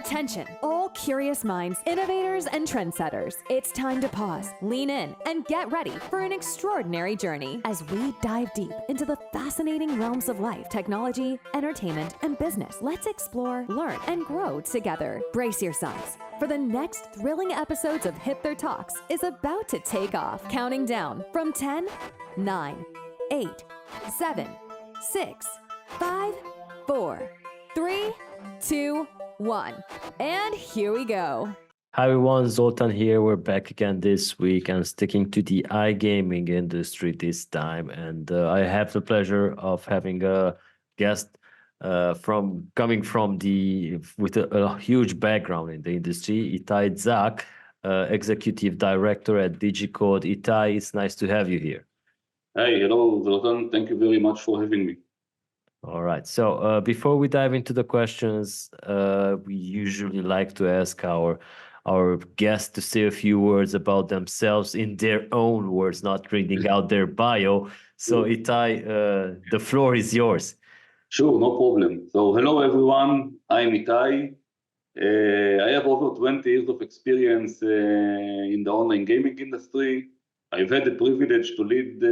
Attention, all curious minds, innovators, and trendsetters. It's time to pause, lean in, and get ready for an extraordinary journey as we dive deep into the fascinating realms of life, technology, entertainment, and business. Let's explore, learn, and grow together. Brace yourselves, for the next thrilling episodes of Hipther Talks is about to take off. Counting down from 10, 9, 8, 7, 6, 5, 4, 3, 2, 1. And here we go. Hi everyone, Zoltan here. We're back again this week and sticking to the iGaming industry this time. And I have the pleasure of having a guest coming from with a huge background in the industry, Itai Zak, Executive Director at Digicode. Itai, it's nice to have you here. Hi, hello, Zoltan. Thank you very much for having me. All right. So before we dive into the questions, we usually like to ask our guests to say a few words about themselves in their own words, not reading out their bio. So Itai, the floor is yours. Sure, no problem. So hello, everyone. I'm Itai. I have over 20 years of experience in the online gaming industry. I've had the privilege to lead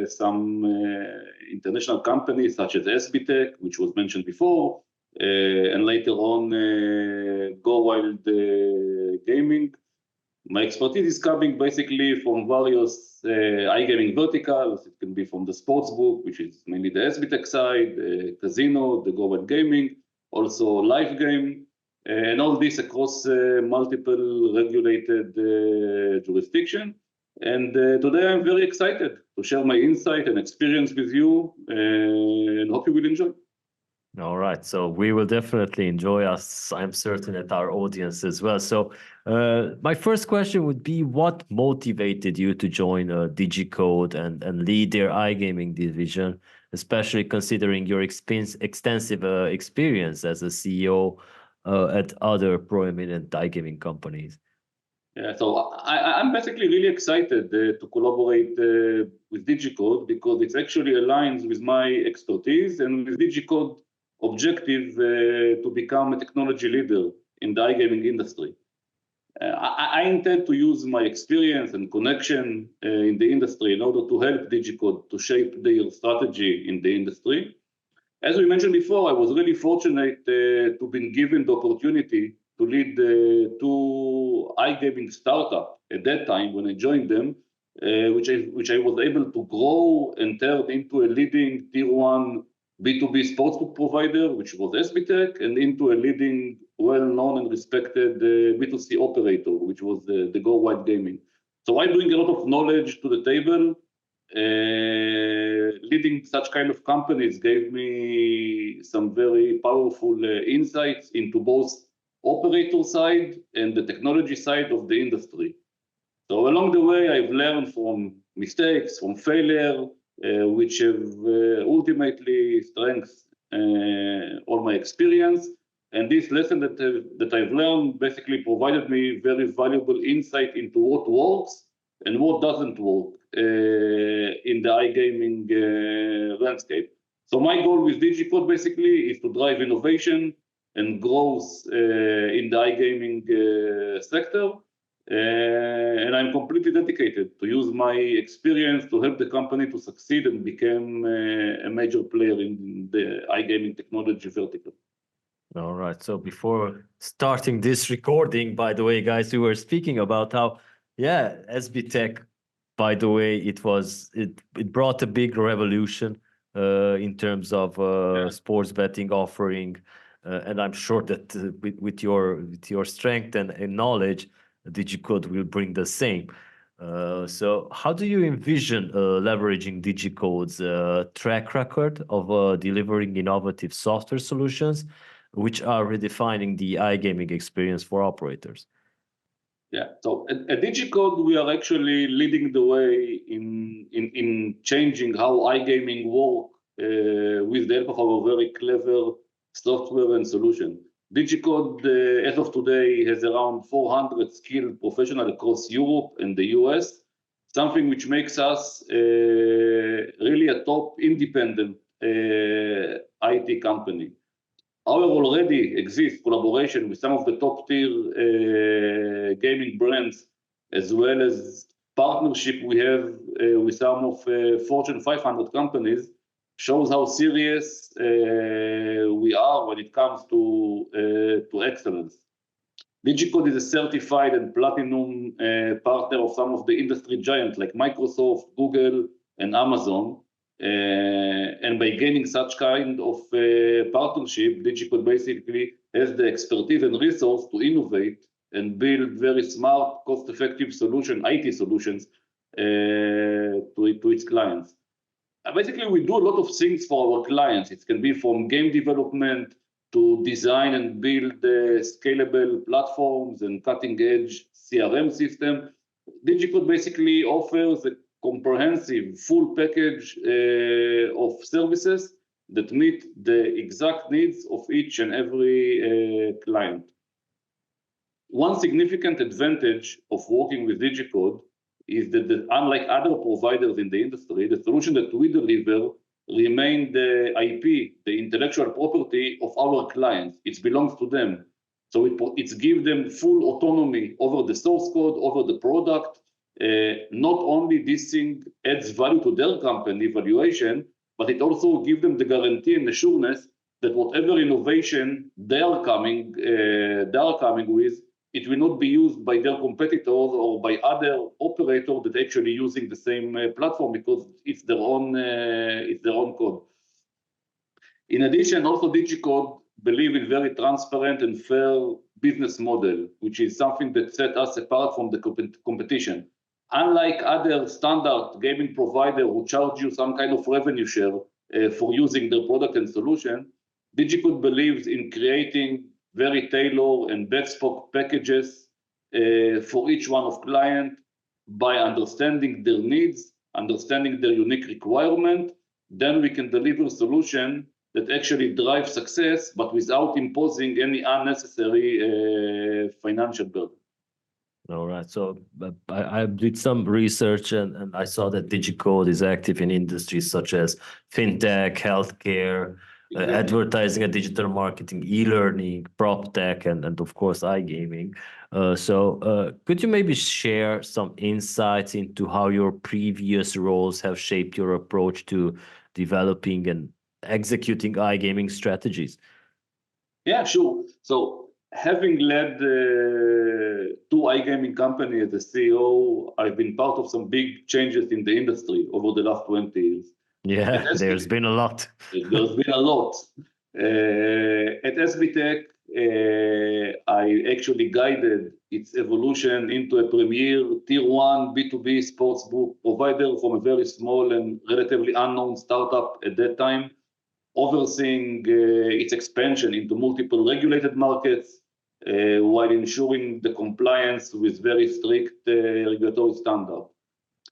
some international companies such as S3-Ep17, which was mentioned before, and later on Go Wild Gaming. My expertise is coming basically from various iGaming verticals. It can be from the sportsbook, which is mainly the S3-Ep17 side, casino, the Go Wild Gaming, also live game, and all this across multiple regulated jurisdictions. And today I'm very excited to share my insight and experience with you, and hope you will enjoy. All right, so we will definitely enjoy us. I'm certain at our audience as well. So my first question would be, what motivated you to join Digicode and lead their iGaming division, especially considering your extensive experience as a CEO at other prominent iGaming companies? Yeah, so I'm basically really excited to collaborate with Digicode because it actually aligns with my expertise and with Digicode objective to become a technology leader in the iGaming industry. I intend to use my experience and connection in the industry in order to help Digicode to shape their strategy in the industry. As we mentioned before, I was really fortunate to be given the opportunity to lead two iGaming startups at that time when I joined them, which I was able to grow and turn into a leading tier 1 B2B sportsbook provider, which was S3-Ep17, and into a leading, well-known and respected B2C operator, which was the Go Wild Gaming. So I bring a lot of knowledge to the table. Leading such kind of companies gave me some very powerful insights into both operator side and the technology side of the industry. So along the way, I've learned from mistakes, from failure, which have ultimately strengthened all my experience. And this lesson that I've learned basically provided me very valuable insight into what works and what doesn't work in the iGaming landscape. So my goal with Digicode basically is to drive innovation and growth in the iGaming sector. And I'm completely dedicated to use my experience to help the company to succeed and become a major player in the iGaming technology vertical. All right. So before starting this recording, by the way, guys, we were speaking about how, yeah, S3-Ep17, by the way, it brought a big revolution in terms of sports betting offering. And I'm sure that with your strength and knowledge, Digicode will bring the same. So how do you envision leveraging Digicode's track record of delivering innovative software solutions, which are redefining the iGaming experience for operators? Yeah, so at Digicode, we are actually leading the way in changing how iGaming work with the help of our very clever software and solution. Digicode, as of today, has around 400 skilled professionals across Europe and the US, something which makes us really a top independent IT company. Our already exists collaboration with some of the top tier gaming brands, as well as partnership we have with some of Fortune 500 companies, shows how serious we are when it comes to excellence. Digicode is a certified and platinum partner of some of the industry giants like Microsoft, Google, and Amazon. And by gaining such kind of partnership, Digicode basically has the expertise and resource to innovate and build very smart, cost-effective IT solutions to its clients. Basically, we do a lot of things for our clients. It can be from game development to design and build scalable platforms and cutting-edge CRM system. Digicode basically offers a comprehensive full package of services that meet the exact needs of each and every client. One significant advantage of working with Digicode is that unlike other providers in the industry, the solution that we deliver remain the IP, the intellectual property of our clients. It belongs to them. So it gives them full autonomy over the source code, over the product. Not only this thing adds value to their company valuation, but it also gives them the guarantee and assurance that whatever innovation they are coming with, it will not be used by their competitors or by other operators that are actually using the same platform, because it's their own code. In addition, also Digicode believe in very transparent and fair business model, which is something that set us apart from the competition. Unlike other standard gaming provider who charge you some kind of revenue share for using their product and solution, Digicode believes in creating very tailored and bespoke packages for each one of client by understanding their needs, understanding their unique requirement. Then we can deliver solution that actually drive success, but without imposing any unnecessary financial burden. All right. So I did some research and I saw that Digicode is active in industries such as fintech, healthcare, exactly. Advertising and digital marketing, e-learning, prop tech, and of course, iGaming. So could you maybe share some insights into how your previous roles have shaped your approach to developing and executing iGaming strategies? Yeah, sure. So having led two iGaming companies as a CEO, I've been part of some big changes in the industry over the last 20 years. Yeah, there's been a lot. There's been a lot. At SBTech, I actually guided its evolution into a premier tier 1 B2B sportsbook provider from a very small and relatively unknown startup at that time, overseeing its expansion into multiple regulated markets while ensuring the compliance with very strict regulatory standards.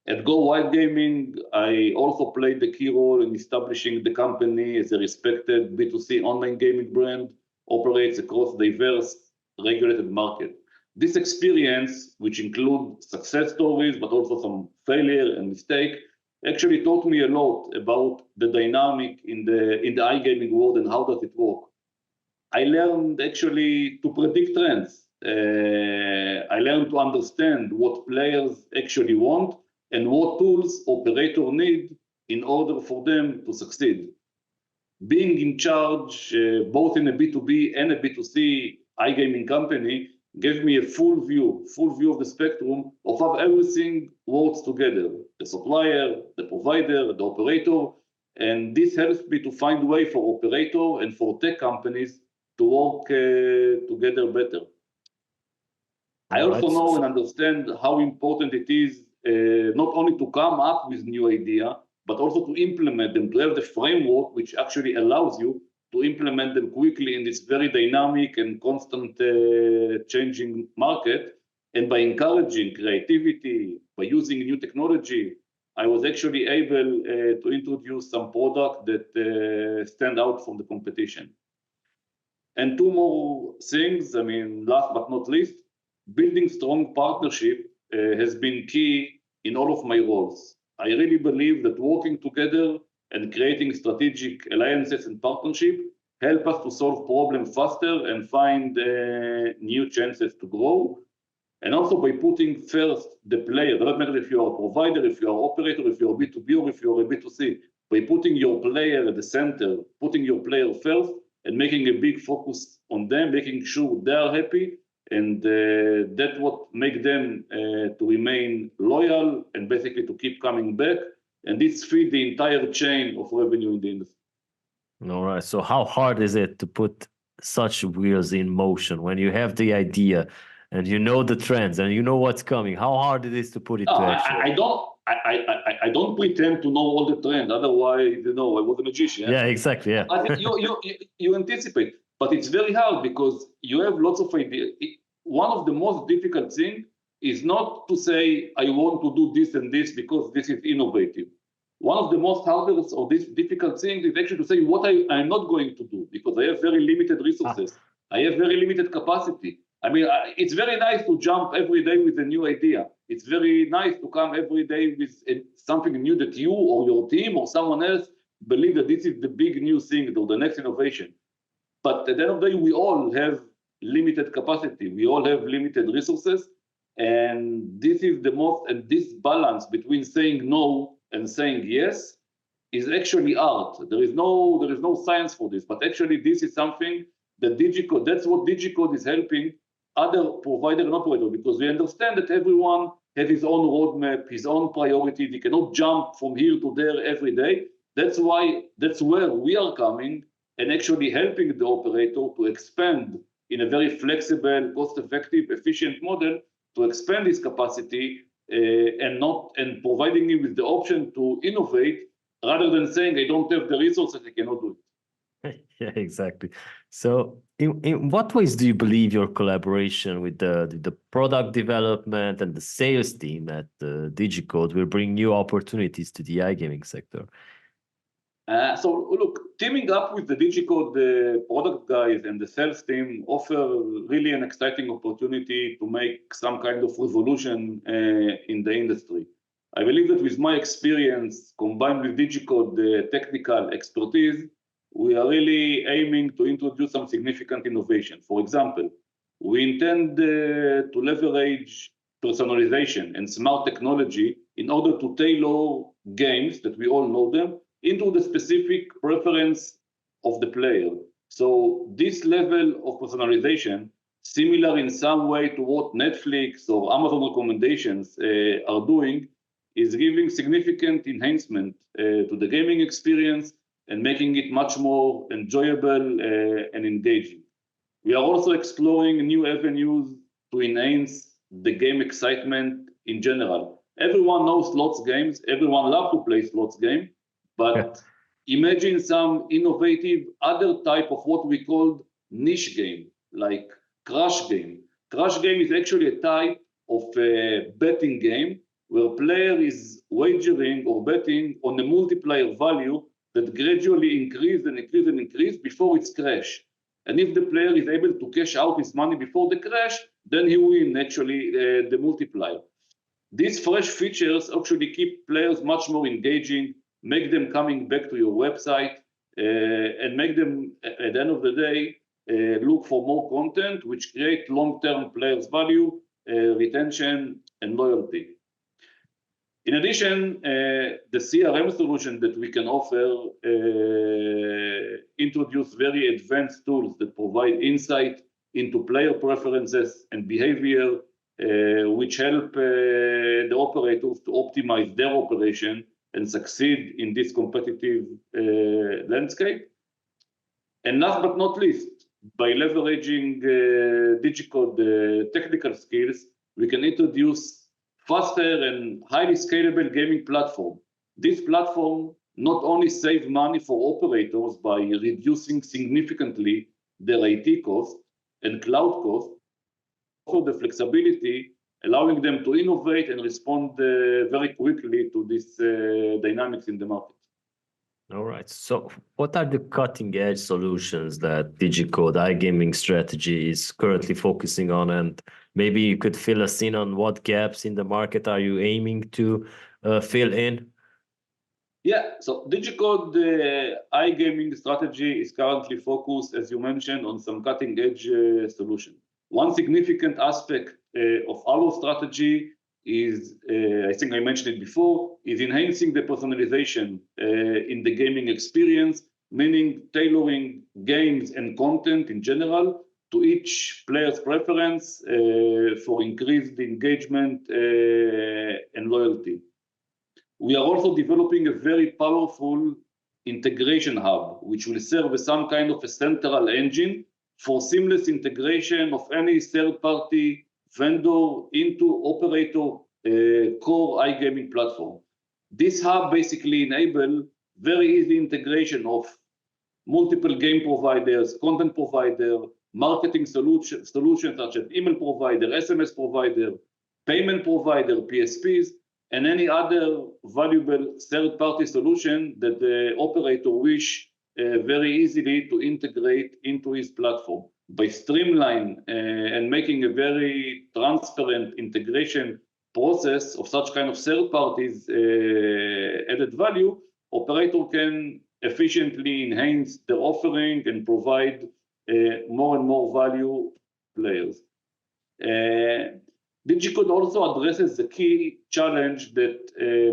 At Go Wild Gaming, I also played the key role in establishing the company as a respected B2C online gaming brand, operates across diverse regulated markets. This experience, which includes success stories, but also some failure and mistake, actually taught me a lot about the dynamic in the iGaming world and how does it work. I learned actually to predict trends. I learned to understand what players actually want and what tools operators need in order for them to succeed. Being in charge, both in a B2B and a B2C iGaming company, gave me a full view of the spectrum of how everything works together, the supplier, the provider, the operator, and this helps me to find a way for operator and for tech companies to work together better. I also know and understand how important it is not only to come up with new idea, but also to implement them, to have the framework which actually allows you to implement them quickly in this very dynamic and constant changing market. And by encouraging creativity, by using new technology, I was actually able to introduce some product that stand out from the competition. And two more things, last but not least, building strong partnership has been key in all of my roles. I really believe that working together and creating strategic alliances and partnership help us to solve problems faster and find new chances to grow. And also by putting first the player, doesn't matter if you are a provider, if you are an operator, if you're a B2B or if you're a B2C, by putting your player at the center, putting your player first and making a big focus on them, making sure they are happy, and that's what make them to remain loyal and basically to keep coming back. And this feed the entire chain of revenue in the industry. All right. So how hard is it to put such wheels in motion when you have the idea and you know the trends and you know what's coming? How hard it is to put it to action? I don't pretend to know all the trends. Otherwise, I was a magician. Yeah, exactly. Yeah. But you anticipate. But it's very hard because you have lots of ideas. One of the most difficult things is not to say, I want to do this and this because this is innovative. One of the most hardest or this difficult things is actually to say what I'm not going to do because I have very limited resources. I have very limited capacity. I mean, it's very nice to jump every day with a new idea. It's very nice to come every day with something new that you or your team or someone else believe that this is the big new thing or the next innovation. But at the end of the day, we all have limited capacity. We all have limited resources. And this is and this balance between saying no and saying yes is actually art. There is no science for this, but actually this is something that Digicode, that's what Digicode is helping other provider and operator, because we understand that everyone has his own roadmap, his own priorities. He cannot jump from here to there every day. That's where we are coming and actually helping the operator to expand in a very flexible, cost-effective, efficient model to expand his capacity and providing him with the option to innovate rather than saying, I don't have the resources, I cannot do it. Yeah, exactly. So in what ways do you believe your collaboration with the product development and the sales team at Digicode will bring new opportunities to the iGaming sector? So look, teaming up with the Digicode product guys and the sales team offer really an exciting opportunity to make some kind of revolution in the industry. I believe that with my experience combined with Digicode technical expertise, we are really aiming to introduce some significant innovation. For example, we intend to leverage personalization and smart technology in order to tailor games that we all know them into the specific preference of the player. So this level of personalization, similar in some way to what Netflix or Amazon recommendations are doing, is giving significant enhancement to the gaming experience and making it much more enjoyable and engaging. We are also exploring new avenues to enhance the game excitement in general. Everyone knows slots games, everyone loves to play slots game, but imagine some innovative other type of what we call niche game, like crash game. Crash game is actually a type of a betting game where player is wagering or betting on a multiplier value that gradually increase and increase and increase before it's crash. And if the player is able to cash out his money before the crash, then he win actually the multiplier. These fresh features actually keep players much more engaging, make them coming back to your website, and make them, at the end of the day, look for more content, which create long-term players' value, retention, and loyalty. In addition, the CRM solution that we can offer introduce very advanced tools that provide insight into player preferences and behavior, which help the operators to optimize their operation and succeed in this competitive landscape. And last but not least, by leveraging Digicode technical skills, we can introduce faster and highly scalable gaming platform. This platform not only saves money for operators by reducing significantly their IT costs and cloud costs, offer the flexibility, allowing them to innovate and respond very quickly to these dynamics in the market. All right. So what are the cutting edge solutions that Digicode iGaming strategy is currently focusing on? And maybe you could fill us in on what gaps in the market are you aiming to fill in? Yeah, so Digicode iGaming strategy is currently focused, as you mentioned, on some cutting-edge solution. One significant aspect of our strategy is, I think I mentioned it before, is enhancing the personalization in the gaming experience, meaning tailoring games and content in general to each player's preference for increased engagement and loyalty. We are also developing a very powerful integration hub, which will serve as some kind of a central engine for seamless integration of any third-party vendor into operator core iGaming platform. This hub basically enables very easy integration of multiple game providers, content provider, marketing solutions such as email provider, SMS provider, payment provider, PSPs, and any other valuable third-party solution that the operator wish very easily to integrate into his platform. By streamline and making a very transparent integration process of such kind of third parties added value, operator can efficiently enhance their offering and provide more and more value to players. Digicode also addresses the key challenge that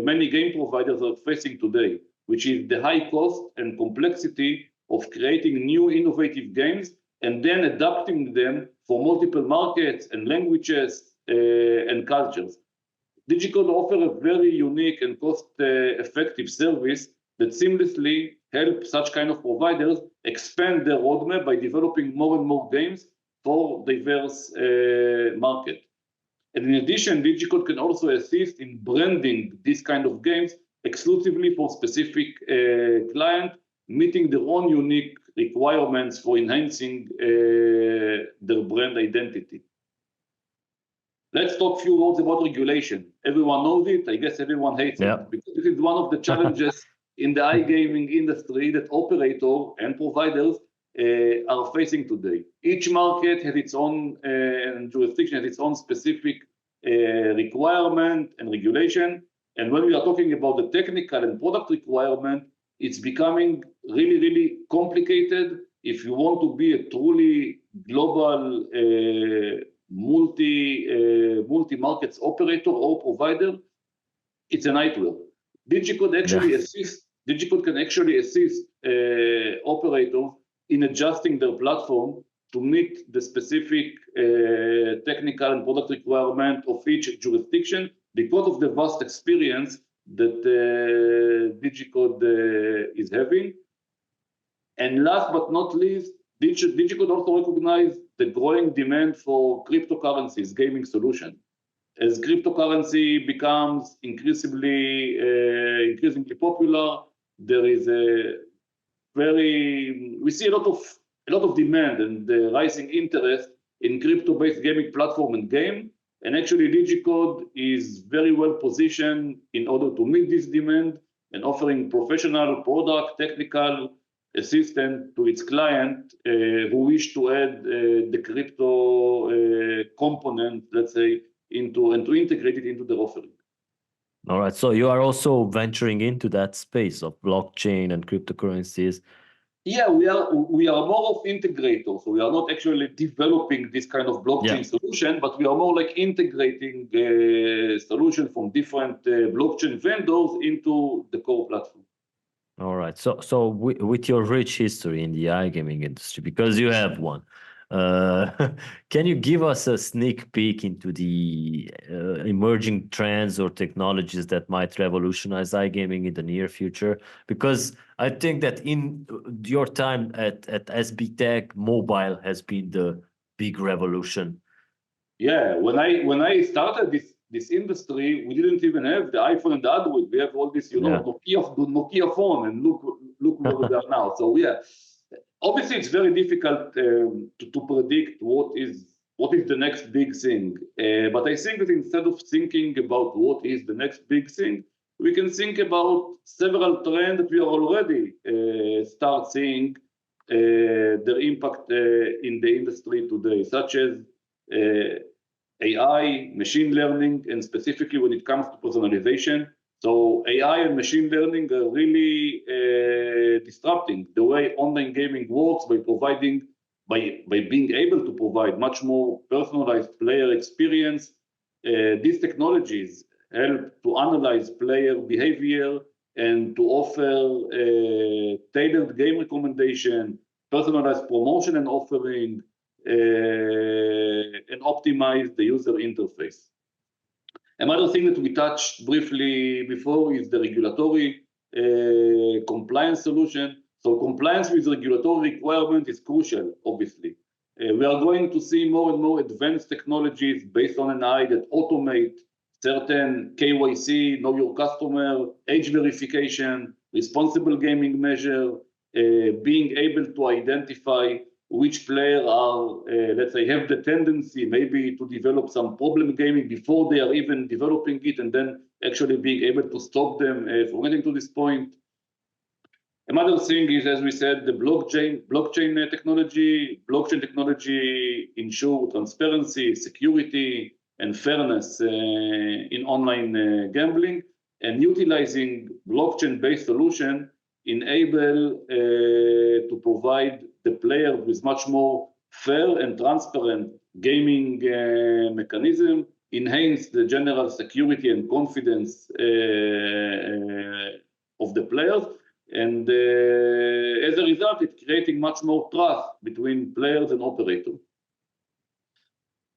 many game providers are facing today, which is the high cost and complexity of creating new innovative games and then adapting them for multiple markets and languages and cultures. Digicode offers a very unique and cost-effective service that seamlessly helps such kind of providers expand their roadmap by developing more and more games for diverse markets. And in addition, Digicode can also assist in branding these kind of games exclusively for specific client, meeting their own unique requirements for enhancing their brand identity. Let's talk a few words about regulation. Everyone knows it. I guess everyone hates it, because this is one of the challenges in the iGaming industry that operators and providers are facing today. Each market has its own jurisdiction, has its own specific requirement and regulation. And when we are talking about the technical and product requirement, it's becoming really, really complicated. If you want to be a truly global multi-markets operator or provider, it's a nightmare. Digicode can actually assist operators in adjusting their platform to meet the specific technical and product requirement of each jurisdiction because of the vast experience that Digicode is having. And last but not least, Digicode also recognizes the growing demand for cryptocurrencies, gaming solution. As cryptocurrency becomes increasingly popular, there is we see a lot of demand and rising interest in crypto-based gaming platform and game. And actually, Digicode is very well positioned in order to meet this demand and offering professional product, technical assistance to its client who wish to add the crypto component, let's say, into and to integrate it into their offering. All right. So you are also venturing into that space of blockchain and cryptocurrencies. Yeah, we are more of integrators. So we are not actually developing this kind of blockchain solution, but we are more like integrating solution from different blockchain vendors into the core platform. All right. So with your rich history in the iGaming industry, because you have one, can you give us a sneak peek into the emerging trends or technologies that might revolutionize iGaming in the near future? Because I think that in your time at SB Tech, mobile has been the big revolution. Yeah, when I started this industry, we didn't even have the iPhone and the Android. We have all this, Nokia phone, and look where we are now. So yeah. Obviously, it's very difficult to predict what is the next big thing. But I think that instead of thinking about what is the next big thing, we can think about several trends that we are already start seeing their impact in the industry today, such as AI, machine learning, and specifically when it comes to personalization. So AI and machine learning are really disrupting the way online gaming works by providing, by being able to provide much more personalized player experience. These technologies help to analyze player behavior and to offer tailored game recommendation, personalized promotion and offering, and optimize the user interface. Another thing that we touched briefly before is the regulatory compliance solution. So compliance with regulatory requirement is crucial, obviously. We are going to see more and more advanced technologies based on an AI that automate certain KYC, know your customer, age verification, responsible gaming measure, being able to identify which player are, let's say, have the tendency maybe to develop some problem gaming before they are even developing it, and then actually being able to stop them from getting to this point. Another thing is, as we said, the blockchain technology. Blockchain technology ensure transparency, security, and fairness in online gambling, and utilizing blockchain-based solution enable to provide the player with much more fair and transparent gaming mechanism, enhance the general security and confidence of the players, and as a result, it's creating much more trust between players and operators.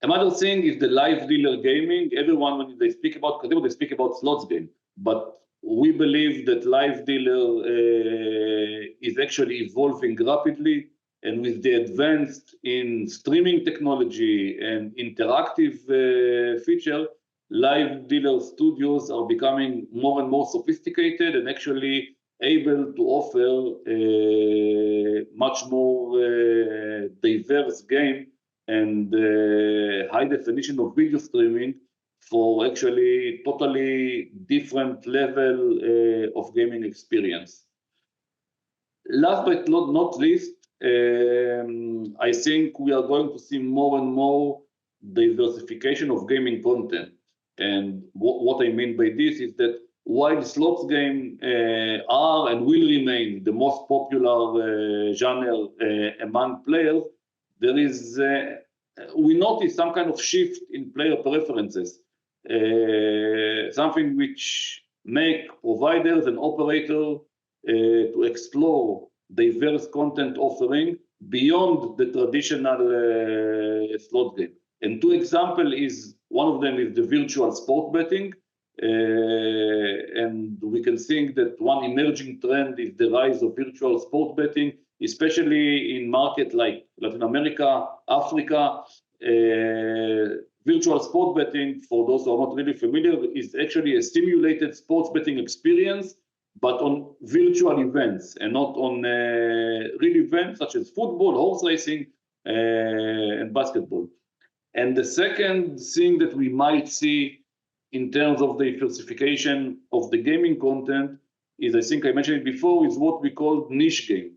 Another thing is the live dealer gaming. Everyone, when they speak about casino, they speak about slots game, but we believe that live dealer is actually evolving rapidly, and with the advanced in streaming technology and interactive feature, live dealer studios are becoming more and more sophisticated and actually able to offer much more diverse game and high definition of video streaming for actually totally different level of gaming experience. Last but not least, I think we are going to see more and more diversification of gaming content. And what I mean by this is that while slots game are and will remain the most popular genre among players, there is, we notice some kind of shift in player preferences, something which make providers and operators to explore diverse content offering beyond the traditional slot game. And two examples is, one of them is the virtual sport betting, and we can think that one emerging trend is the rise of virtual sport betting, especially in markets like Latin America, Africa. Virtual sport betting, for those who are not really familiar, is actually a simulated sports betting experience, but on virtual events and not on real events such as football, horse racing, and basketball. And the second thing that we might see in terms of the diversification of the gaming content is, I think I mentioned it before, is what we call niche game.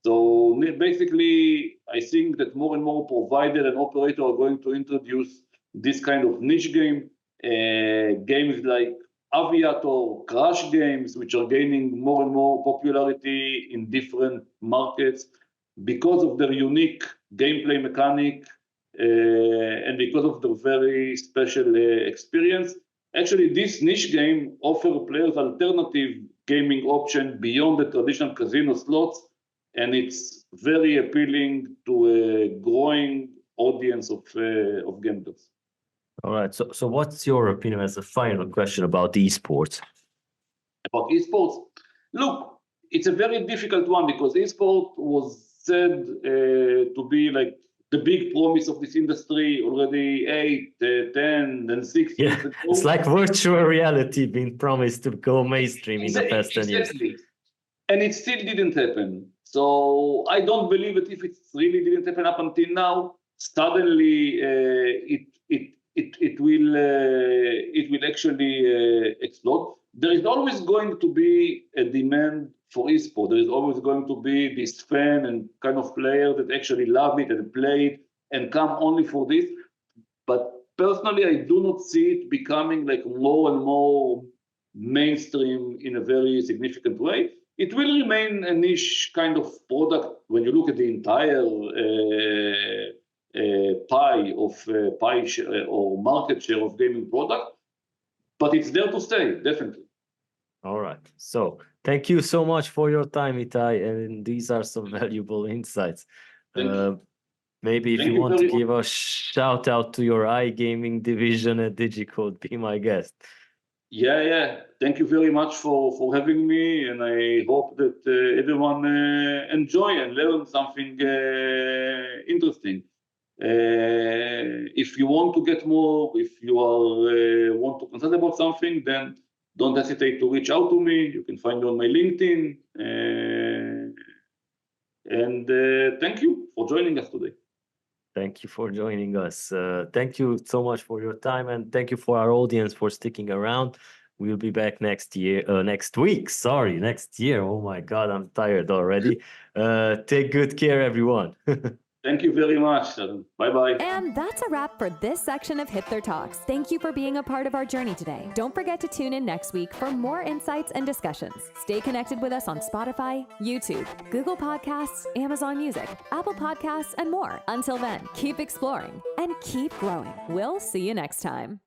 So basically, I think that more and more provider and operator are going to introduce this kind of niche game, games like Aviator, Crash games, which are gaining more and more popularity in different markets because of their unique gameplay mechanic and because of their very special experience. Actually, this niche game offers players alternative gaming option beyond the traditional casino slots, and it's very appealing to a growing audience of gamblers. All right. So what's your opinion as a final question about esports? About esports? Look, it's a very difficult one because esports was said to be like the big promise of this industry already 8, 10, and 6 years ago. It's like virtual reality being promised to go mainstream in the past 10 years. And it still didn't happen. So I don't believe that if it really didn't happen up until now, suddenly it will actually explode. There is always going to be a demand for esports. There is always going to be this fan and kind of player that actually love it and play it and come only for this. But personally, I do not see it becoming like more and more mainstream in a very significant way. It will remain a niche kind of product when you look at the entire or market share of gaming product, but it's there to stay, definitely. All right. So thank you so much for your time, Itai, and these are some valuable insights. Thank you. Maybe if Thank you you want to very give a shout out to your iGaming division at Digicode, be my guest. Yeah. Thank you very much for having me, and I hope that everyone enjoy and learn something interesting. If you want to get more, if you are want to consult about something, then don't hesitate to reach out to me. You can find me on my LinkedIn. And thank you for joining us today. Thank you for joining us. Thank you so much for your time, and thank you for our audience for sticking around. We'll be back next week. Next year. Oh my God, I'm tired already. Take good care, everyone. Thank you very much. Bye-bye. And that's a wrap for this section of Hipther Talks. Thank you for being a part of our journey today. Don't forget to tune in next week for more insights and discussions. Stay connected with us on Spotify, YouTube, Google Podcasts, Amazon Music, Apple Podcasts, and more. Until then, keep exploring and keep growing. We'll see you next time.